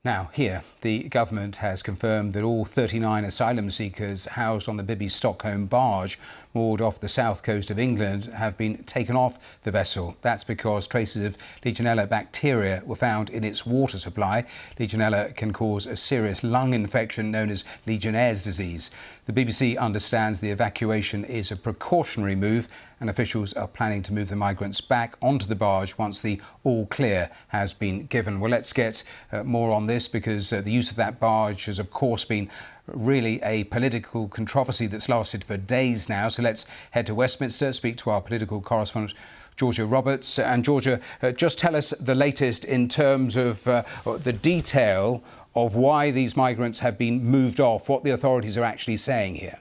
Now, here, the government has confirmed that all 39 asylum seekers housed on the Bibby Stockholm barge moored off the south coast of England have been taken off the vessel. That's because traces of Legionella bacteria were found in its water supply. Legionella can cause a serious lung infection known as Legionnaires' disease. The BBC understands the evacuation is a precautionary move and officials are planning to move the migrants back onto the barge once the all clear has been given. Well, let's get more on this because the use of that barge has, of course, been really a political controversy that's lasted for days now. So let's head to Westminster, speak to our political correspondent, Georgia Roberts. And Georgia, just tell us the latest in terms of the detail of why these migrants have been moved off, what the authorities are actually saying here.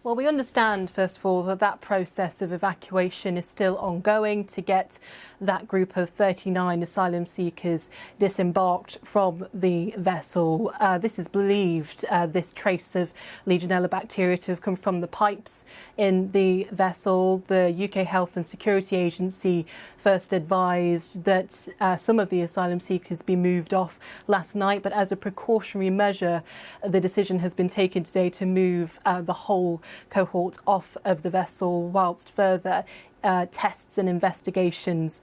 Well, we understand, first of all, that that process of evacuation is still ongoing to get that group of 39 asylum seekers disembarked from the vessel. This is believed, this trace of Legionella bacteria to have come from the pipes in the vessel. The UK Health and Security Agency first advised that some of the asylum seekers be moved off last night, but as a precautionary measure, the decision has been taken today to move the whole cohort off of the vessel whilst further tests and investigations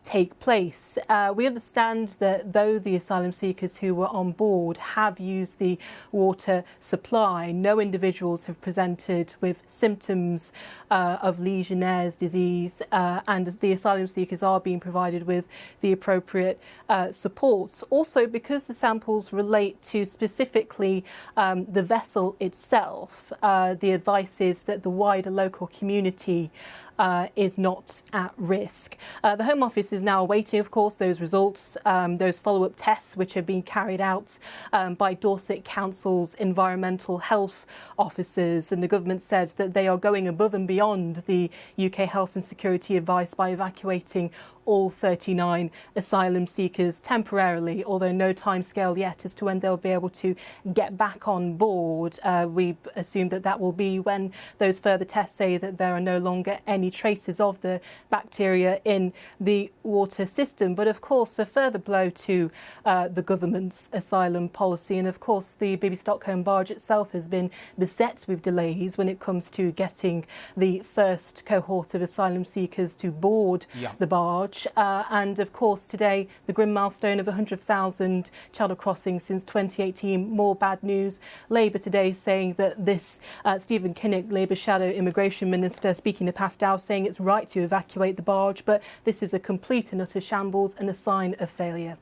take place. We understand that though the asylum seekers who were on board have used the water supply, no individuals have presented with symptoms of Legionnaires' disease, and the asylum seekers are being provided with the appropriate supports. Also, because the samples relate to specifically the vessel itself, the advice is that the wider local community is not at risk. The Home Office is now awaiting, of course, those results, those follow-up tests which have been carried out by Dorset Council's environmental health officers, and the government said that they are going above and beyond the UK Health and Security advice by evacuating all 39 asylum seekers temporarily, although no timescale yet as to when they'll be able to get back on board. We assume that that will be when those further tests say that there are no longer any traces of the bacteria in the water system. But of course, a further blow to the government's asylum policy, and of course the Bibby Stockholm barge itself has been beset with delays when it comes to getting the first cohort of asylum seekers to board the barge. And of course today the grim milestone of 100,000 channel crossings since 2018. More bad news. Labour today saying that this Stephen Kinnock, Labour shadow immigration minister, speaking to Pascal, saying it's right to evacuate the barge, but this is a complete and utter shambles and a sign of failure.